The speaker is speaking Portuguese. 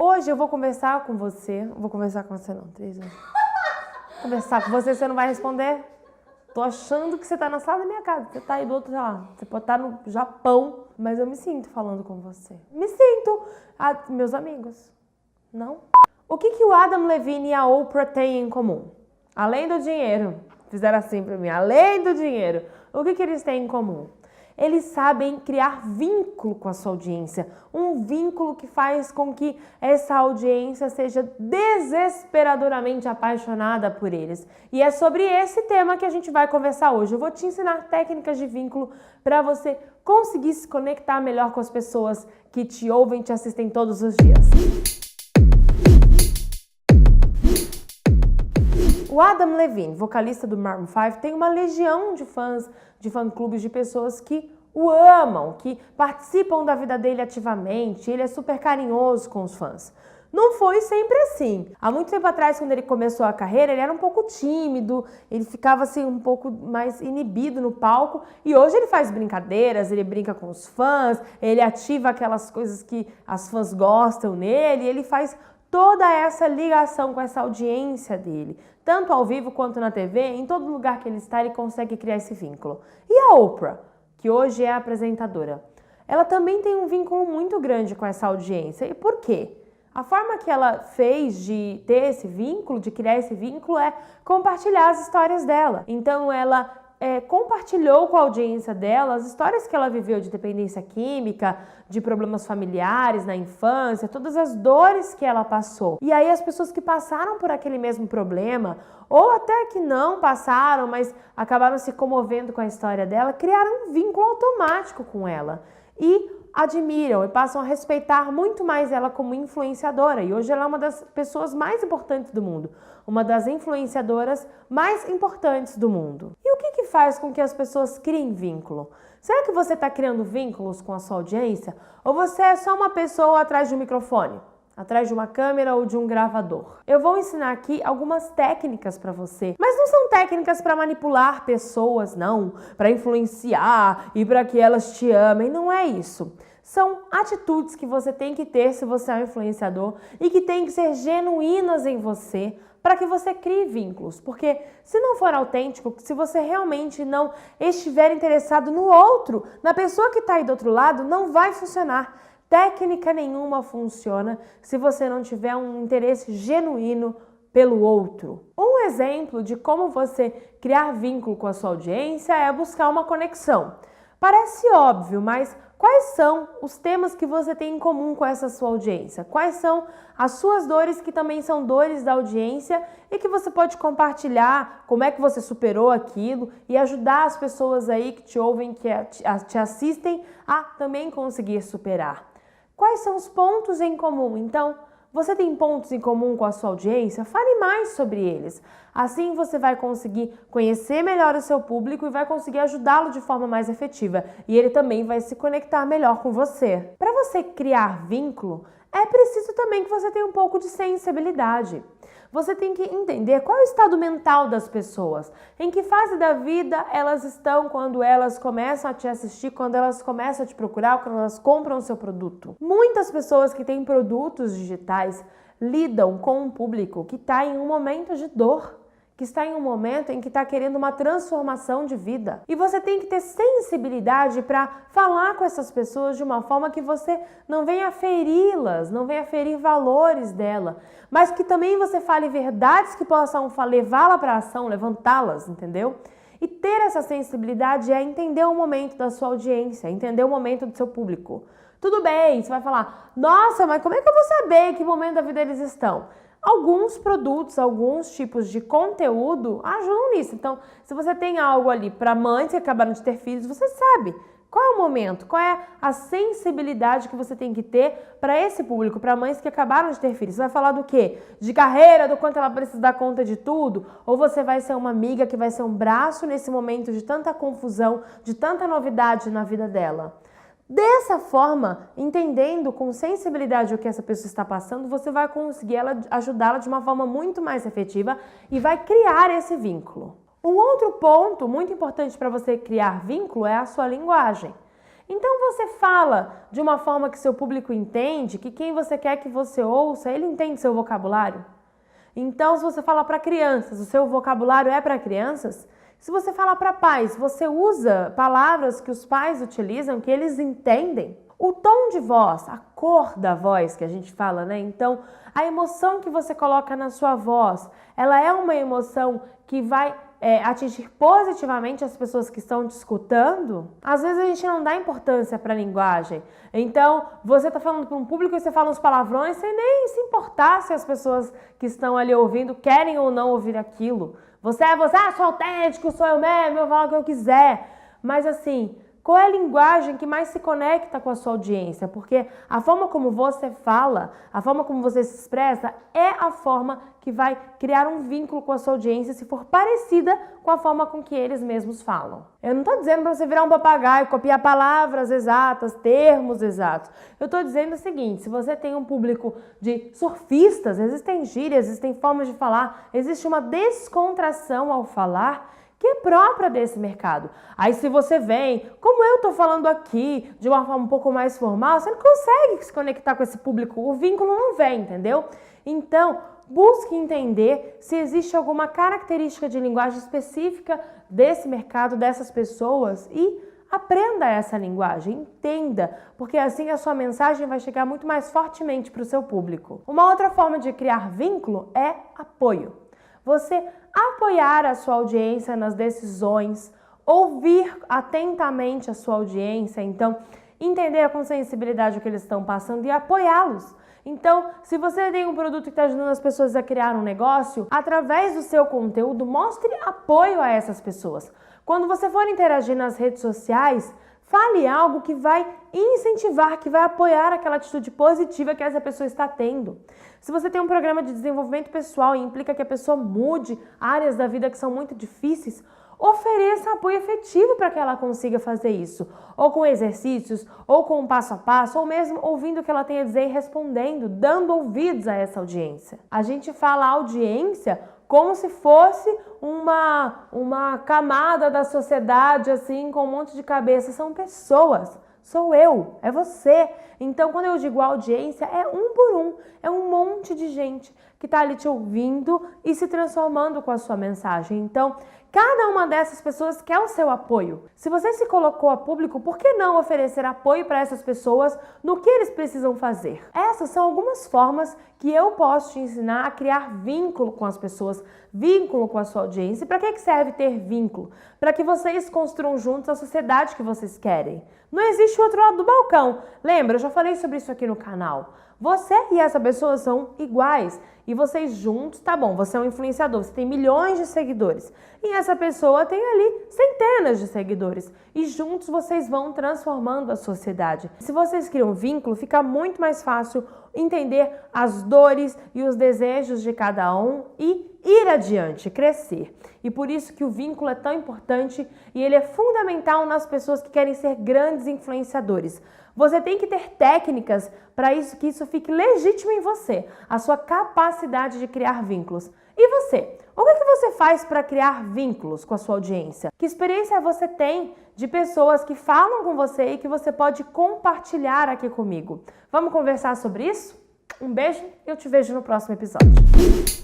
Hoje eu vou conversar com você. Vou conversar com você não, 3 anos. Conversar com você não vai responder? Tô achando que você tá na sala da minha casa. Você tá aí do outro lado. Você pode estar no Japão, mas eu me sinto falando com você. Me sinto. Meus amigos. Não? O que o Adam Levine e a Oprah têm em comum? Além do dinheiro. Fizeram assim pra mim. Além do dinheiro. O que eles têm em comum? Eles sabem criar vínculo com a sua audiência. Um vínculo que faz com que essa audiência seja desesperadoramente apaixonada por eles. E é sobre esse tema que a gente vai conversar hoje. Eu vou te ensinar técnicas de vínculo para você conseguir se conectar melhor com as pessoas que te ouvem e te assistem todos os dias. O Adam Levine, vocalista do Maroon 5, tem uma legião de fãs, de fã-clubes, de pessoas que o amam, que participam da vida dele ativamente. Ele é super carinhoso com os fãs. Não foi sempre assim. Há muito tempo atrás, quando ele começou a carreira, ele era um pouco tímido, ele ficava assim um pouco mais inibido no palco, e hoje ele faz brincadeiras, ele brinca com os fãs, ele ativa aquelas coisas que as fãs gostam nele, ele faz toda essa ligação com essa audiência dele, tanto ao vivo quanto na TV, em todo lugar que ele está, ele consegue criar esse vínculo. E a Oprah, que hoje é a apresentadora, ela também tem um vínculo muito grande com essa audiência. E por quê? A forma que ela fez de ter esse vínculo, de criar esse vínculo, é compartilhar as histórias dela. Então ela compartilhou com a audiência dela as histórias que ela viveu de dependência química, de problemas familiares na infância, todas as dores que ela passou. E aí as pessoas que passaram por aquele mesmo problema, ou até que não passaram, mas acabaram se comovendo com a história dela, criaram um vínculo automático com ela. E admiram e passam a respeitar muito mais ela como influenciadora. E hoje ela é uma das pessoas mais importantes do mundo, uma das influenciadoras mais importantes do mundo. E o que faz com que as pessoas criem vínculo? Será que você está criando vínculos com a sua audiência? Ou você é só uma pessoa atrás de um microfone? Atrás de uma câmera ou de um gravador? Eu vou ensinar aqui algumas técnicas para você, mas não são técnicas para manipular pessoas, não, para influenciar e para que elas te amem, não é isso. São atitudes que você tem que ter se você é um influenciador e que tem que ser genuínas em você para que você crie vínculos, porque se não for autêntico, se você realmente não estiver interessado no outro, na pessoa que está aí do outro lado, não vai funcionar. Técnica nenhuma funciona se você não tiver um interesse genuíno pelo outro. Um exemplo de como você criar vínculo com a sua audiência é buscar uma conexão. Parece óbvio, mas quais são os temas que você tem em comum com essa sua audiência? Quais são as suas dores que também são dores da audiência e que você pode compartilhar, como é que você superou aquilo e ajudar as pessoas aí que te ouvem, que te assistem a também conseguir superar. Quais são os pontos em comum? Então, você tem pontos em comum com a sua audiência? Fale mais sobre eles. Assim você vai conseguir conhecer melhor o seu público e vai conseguir ajudá-lo de forma mais efetiva. E ele também vai se conectar melhor com você. Para você criar vínculo, é preciso também que você tenha um pouco de sensibilidade. Você tem que entender qual é o estado mental das pessoas, em que fase da vida elas estão quando elas começam a te assistir, quando elas começam a te procurar, quando elas compram o seu produto. Muitas pessoas que têm produtos digitais lidam com um público que está em um momento de dor, que está em um momento em que está querendo uma transformação de vida. E você tem que ter sensibilidade para falar com essas pessoas de uma forma que você não venha feri-las, não venha ferir valores dela, mas que também você fale verdades que possam levá-la para a ação, levantá-las, entendeu? E ter essa sensibilidade é entender o momento da sua audiência, entender o momento do seu público. Tudo bem, você vai falar, nossa, mas como é que eu vou saber que momento da vida eles estão? Alguns produtos, alguns tipos de conteúdo ajudam nisso. Então, se você tem algo ali para mães que acabaram de ter filhos, você sabe qual é o momento, qual é a sensibilidade que você tem que ter para esse público, para mães que acabaram de ter filhos. Você vai falar do quê? De carreira, do quanto ela precisa dar conta de tudo? Ou você vai ser uma amiga que vai ser um braço nesse momento de tanta confusão, de tanta novidade na vida dela? Dessa forma, entendendo com sensibilidade o que essa pessoa está passando, você vai conseguir ajudá-la de uma forma muito mais efetiva e vai criar esse vínculo. Um outro ponto muito importante para você criar vínculo é a sua linguagem. Então você fala de uma forma que seu público entende, que quem você quer que você ouça, ele entende seu vocabulário. Então, se você fala para crianças, o seu vocabulário é para crianças. Se você fala para pais, você usa palavras que os pais utilizam, que eles entendem. O tom de voz, a cor da voz que a gente fala, né? Então, a emoção que você coloca na sua voz, ela é uma emoção que vai atingir positivamente as pessoas que estão te escutando. Às vezes a gente não dá importância para a linguagem. Então, você está falando para um público e você fala uns palavrões sem nem se importar se as pessoas que estão ali ouvindo querem ou não ouvir aquilo. Você sou autêntico, sou eu mesmo, eu vou falar o que eu quiser. Mas assim, qual é a linguagem que mais se conecta com a sua audiência? Porque a forma como você fala, a forma como você se expressa é a forma que vai criar um vínculo com a sua audiência se for parecida com a forma com que eles mesmos falam. Eu não estou dizendo para você virar um papagaio, copiar palavras exatas, termos exatos. Eu estou dizendo o seguinte, se você tem um público de surfistas, existem gírias, existem formas de falar, existe uma descontração ao falar que é própria desse mercado. Aí se você vem, como eu estou falando aqui, de uma forma um pouco mais formal, você não consegue se conectar com esse público, o vínculo não vem, entendeu? Então, busque entender se existe alguma característica de linguagem específica desse mercado, dessas pessoas e aprenda essa linguagem, entenda, porque assim a sua mensagem vai chegar muito mais fortemente para o seu público. Uma outra forma de criar vínculo é apoio. Você apoiar a sua audiência nas decisões, ouvir atentamente a sua audiência, então entender com sensibilidade o que eles estão passando e apoiá-los. Então, se você tem um produto que está ajudando as pessoas a criar um negócio, através do seu conteúdo, mostre apoio a essas pessoas. Quando você for interagir nas redes sociais, fale algo que vai incentivar, que vai apoiar aquela atitude positiva que essa pessoa está tendo. Se você tem um programa de desenvolvimento pessoal e implica que a pessoa mude áreas da vida que são muito difíceis, ofereça apoio efetivo para que ela consiga fazer isso. Ou com exercícios, ou com um passo a passo, ou mesmo ouvindo o que ela tem a dizer e respondendo, dando ouvidos a essa audiência. A gente fala audiência como se fosse uma camada da sociedade, assim, com um monte de cabeça. São pessoas. Sou eu, é você. Então, quando eu digo audiência, é um por um. É um monte de gente que está ali te ouvindo e se transformando com a sua mensagem. Então, cada uma dessas pessoas quer o seu apoio. Se você se colocou a público, por que não oferecer apoio para essas pessoas no que eles precisam fazer? Essas são algumas formas que eu posso te ensinar a criar vínculo com as pessoas, vínculo com a sua audiência. E para que serve ter vínculo? Para que vocês construam juntos a sociedade que vocês querem. Não existe o outro lado do balcão. Lembra, eu já falei sobre isso aqui no canal. Você e essa pessoa são iguais. E vocês juntos, tá bom, você é um influenciador, você tem milhões de seguidores. E essa pessoa tem ali centenas de seguidores. E juntos vocês vão transformando a sociedade. Se vocês criam vínculo, fica muito mais fácil entender as dores e os desejos de cada um e ir adiante, crescer. E por isso que o vínculo é tão importante e ele é fundamental nas pessoas que querem ser grandes influenciadores. Você tem que ter técnicas para isso, que isso fique legítimo em você, a sua capacidade de criar vínculos. E você? O que você faz para criar vínculos com a sua audiência? Que experiência você tem de pessoas que falam com você e que você pode compartilhar aqui comigo? Vamos conversar sobre isso? Um beijo e eu te vejo no próximo episódio.